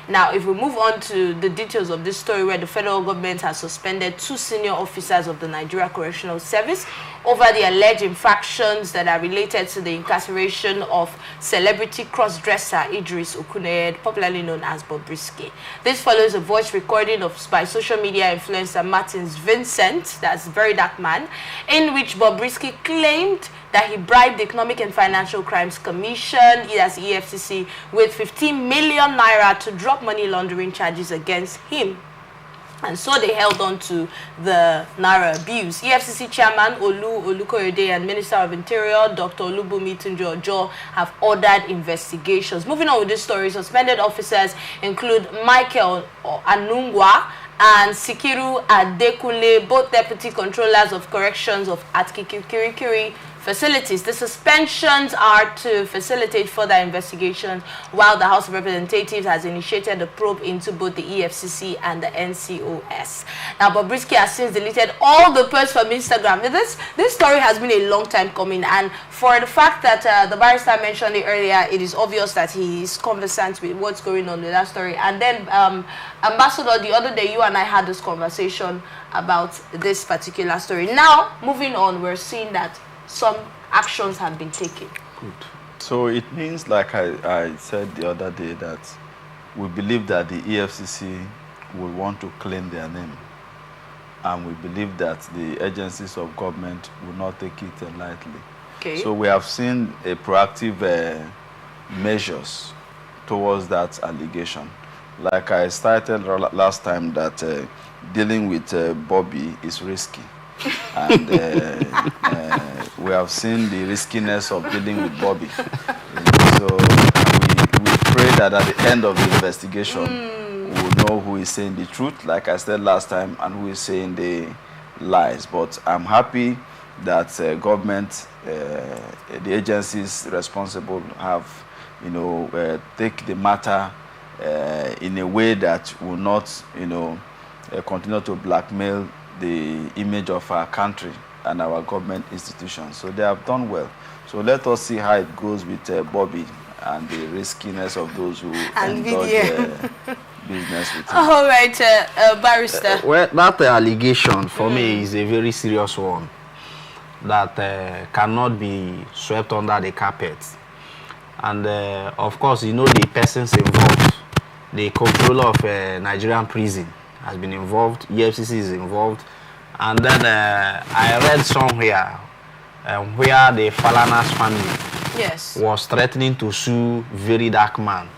Now, if we move on to the details of this story, where the federal government has suspended 2 senior officers of the Nigeria Correctional Service over the alleged infractions that are related to the incarceration of celebrity cross-dresser Idris Okuneye, popularly known as Bobrisky. This follows a voice recording by social media influencer Martins Vincent, that's Very Dark Man, in which Bobrisky claimed that he bribed the Economic and Financial Crimes Commission, that's EFCC, with 15 million naira to drop money laundering charges against him. And so they held on to the naira abuse. EFCC Chairman Olukoyede and Minister of Interior Dr. Olubunmi Tunji-Ojo have ordered investigations. Moving on with this story, suspended officers include Michael Anungwa and Sikiru Adekunle, both deputy controllers of corrections at Kirikiri facilities. The suspensions are to facilitate further investigations, while the House of Representatives has initiated a probe into both the EFCC and the NCoS. Now, Bobrisky has since deleted all the posts from Instagram. This story has been a long time coming, and for the fact that the barrister mentioned it earlier, it is obvious that he is conversant with what's going on with that story. And then, Ambassador, the other day, you and I had this conversation about this particular story. Now, moving on, we're seeing that some actions have been taken. Good. So it means, like I said the other day, that we believe that the EFCC will want to clean their name. And we believe that the agencies of government will not take it lightly. Okay. So we have seen a proactive measures towards that allegation. Like I started last time, that dealing with Bobby is risky. And we have seen the riskiness of dealing with Bobby. So we pray that at the end of the investigation, we'll know who is saying the truth, like I said last time, and who is saying the lies. But I'm happy that government, the agencies responsible have, take the matter in a way that will not, continue to blackmail the image of our country and our government institutions. So they have done well. So let us see how it goes with Bobby and the riskiness of those who indulge business with him. All right, barrister. Well, that allegation for me is a very serious one that cannot be swept under the carpet. And of course, the persons involved, the controller of Nigerian prison has been involved, EFCC is involved, and then I read somewhere where the Falanas family was threatening to sue Very Dark Man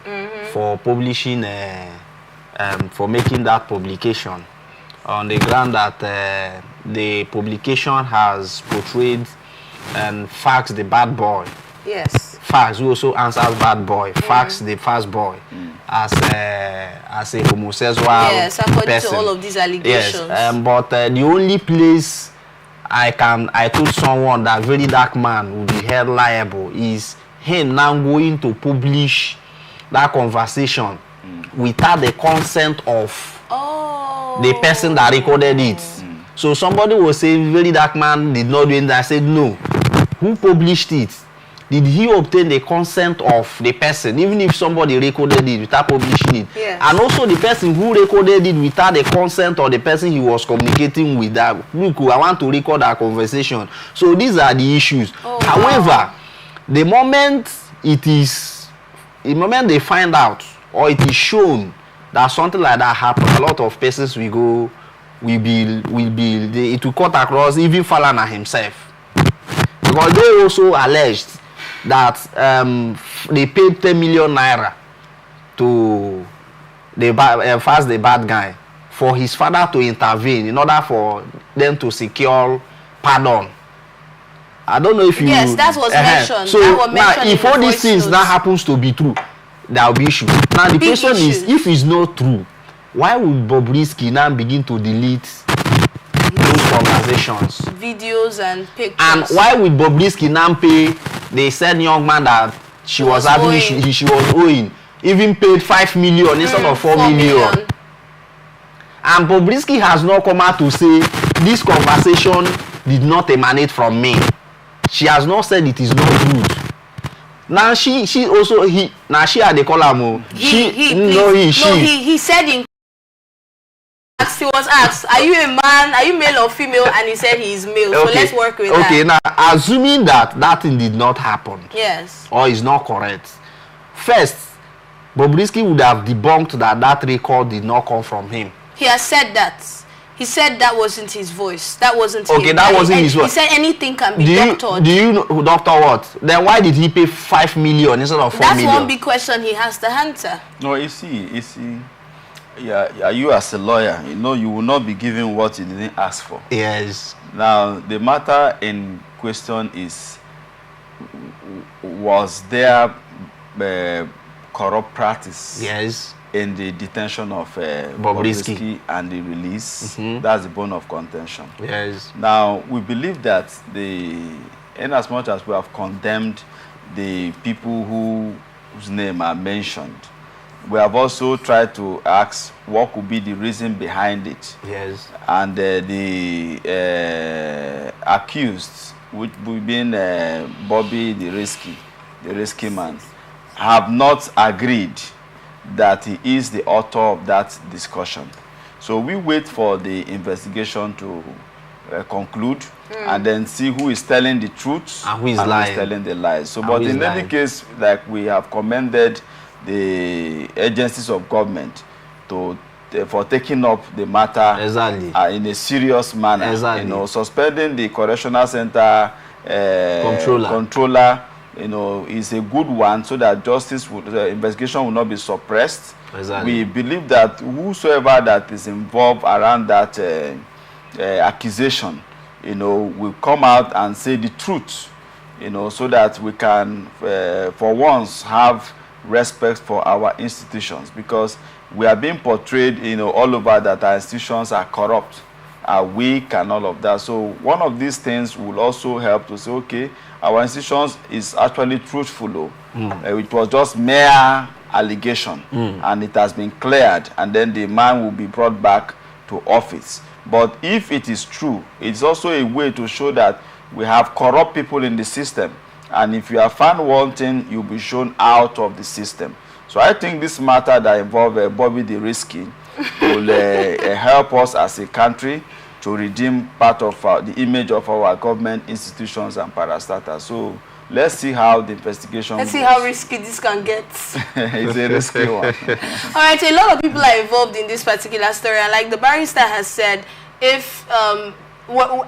for publishing, for making that publication, on the ground that the publication has portrayed Fax the bad boy. Yes. Fax, who also answers bad boy. Fax the fast boy. As a homosexual according person. to all of these allegations. Yes, but the only place I told someone that Very Dark Man will be held liable is him now going to publish that conversation without the consent of the person that recorded it. So somebody will say Very Dark Man did not do it. I said no. Who published it? Did he obtain the consent of the person, even if somebody recorded it without publishing it? Yes. And also the person who recorded it without the consent of the person he was communicating with, that, look, I want to record our conversation. So these are the issues. However, the moment they find out, or it is shown that something like that happened, a lot of persons it will cut across even Falana himself. Because they also alleged that they paid 10 million naira to Fast the bad guy for his father to intervene in order for them to secure pardon. I don't know if you... Yes, that was mentioned. So that was now, if all these things now happens to be true, there will be issue. Now the question is, if it's not true, why would Bobrisky now begin to delete those conversations, videos and pictures? And why would Bobrisky now pay the said young man that she was owing, even paid 5 million instead of 4 million? And Bobrisky has not come out to say this conversation did not emanate from me. She has not said it is not good. Now she also now she had the column. He said in. He was asked, "Are you a man? Are you male or female?" And he said he is male. Okay. So let's work with that. Okay, now assuming that thing did not happen. Yes. Or is not correct. First, Bobrisky would have debunked that record did not come from him. He has said that. He said that wasn't his voice. That wasn't him. Okay, that wasn't his voice. He said anything can be doctored. Do you know doctor what? Then why did he pay 5 million instead of 4 million? That's one big question he has to answer. No, you see. Yeah, you as a lawyer, you know, you will not be given what you didn't ask for. Yes. Now, the matter in question is, was there corrupt practice? Yes. In the detention of Bobrisky and the release? That's the bone of contention. Yes. Now, we believe that in as much as we have condemned the people whose name are mentioned, we have also tried to ask what could be the reason behind it. Yes. And the accused, which would be Bobby the risky man, have not agreed that he is the author of that discussion. So we wait for the investigation to conclude and then see who is telling the truth and who is lying. Telling the lies. So, but in any case, like we have commended the agencies of government for taking up the matter in a serious manner. You know, suspending the correctional center controller, you know, is a good one, so that investigation will not be suppressed. We believe that whosoever that is involved around that accusation, you know, will come out and say the truth, you know, so that we can, for once, have respect for our institutions, because we are being portrayed, you know, all over that our institutions are corrupt, are weak, and all of that. So one of these things will also help to say, okay, our institutions is actually truthful. It was just mere allegation, and it has been cleared, and then the man will be brought back to office. But if it is true, it's also a way to show that we have corrupt people in the system. And if you are found wanting, you'll be shown out of the system. So I think this matter that involves Bobby the Risky will help us as a country to redeem part of the image of our government institutions and parastatals. So let's see how the investigation Let's see how risky this can get. It's a risky one. All right, a lot of people are involved in this particular story. And like the barrister has said, if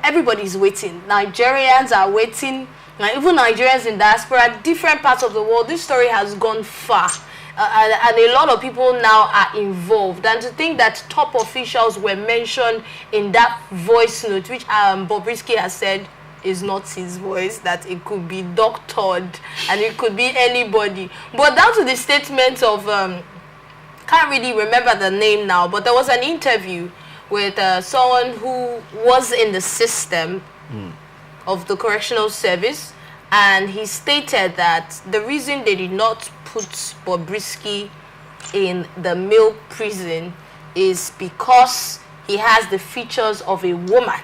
everybody's waiting, Nigerians are waiting, even Nigerians in diaspora, different parts of the world, this story has gone far. And a lot of people now are involved. And to think that top officials were mentioned in that voice note, which Bobrisky has said is not his voice, that it could be doctored and it could be anybody. But down to the statement of, can't really remember the name now, but there was an interview with someone who was in the system of the Correctional Service, and he stated that the reason they did not put Bobrisky in the male prison is because he has the features of a woman.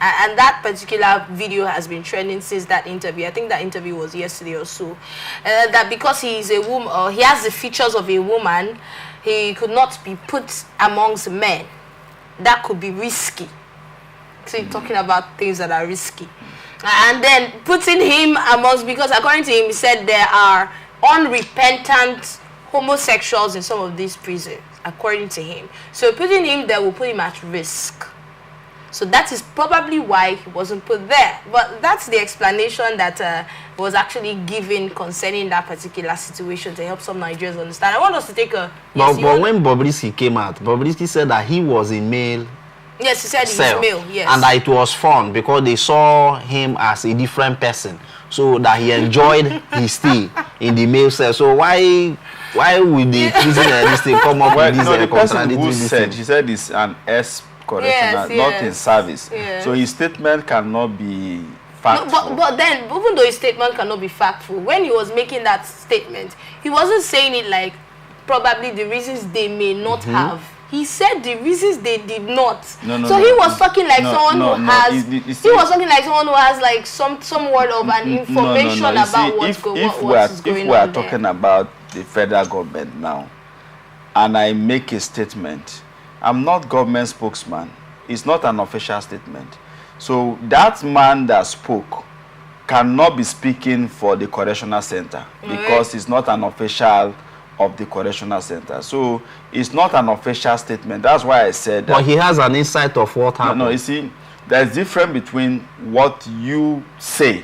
And that particular video has been trending since that interview. I think that interview was yesterday or so. That because he is a woman, or he has the features of a woman, he could not be put amongst men. That could be risky. So you're talking about things that are risky. And then putting him amongst, because according to him, he said there are unrepentant homosexuals in some of these prisons, according to him. So putting him there will put him at risk. So that is probably why he wasn't put there. But that's the explanation that was actually given concerning that particular situation to help some Nigerians understand. I want us to take a... But when Bobrisky came out, Bobrisky said that he was a male. Yes, he said he was male, yes. And that it was fun because they saw him as a different person. So that he enjoyed his stay in the male cell. So why would the prisoner this thing come up with this? No, the person who said, he said it's an correctional, not in service. Yes. So his statement cannot be factful. No, but then, even though his statement cannot be factful, when he was making that statement, he wasn't saying it like probably the reasons they may not have He said the reasons they did not. No, so he was talking like someone who has. He was talking like someone who has like some word of an information about what's going on. If we are talking about the federal government now, and I make a statement, I'm not government spokesman. It's not an official statement. So that man that spoke cannot be speaking for the correctional center because it's not an official of the correctional center. So it's not an official statement. That's why I said that. But he has an insight of what happened. No, you see, there's difference between what you say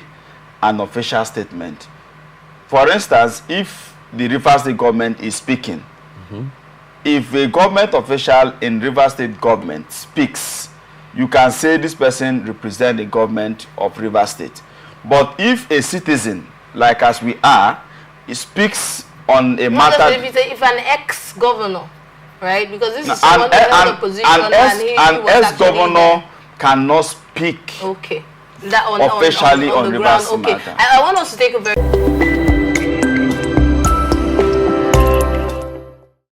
and official statement. For instance, if the Rivers State government is speaking, if a government official in Rivers State government speaks, you can say this person represents the government of Rivers State. But if a citizen, like as we are, speaks on a matter... If an ex-governor, right? Because this is someone who held a position an ex-governor cannot speak officially on Rivers matter. I want us to take a very...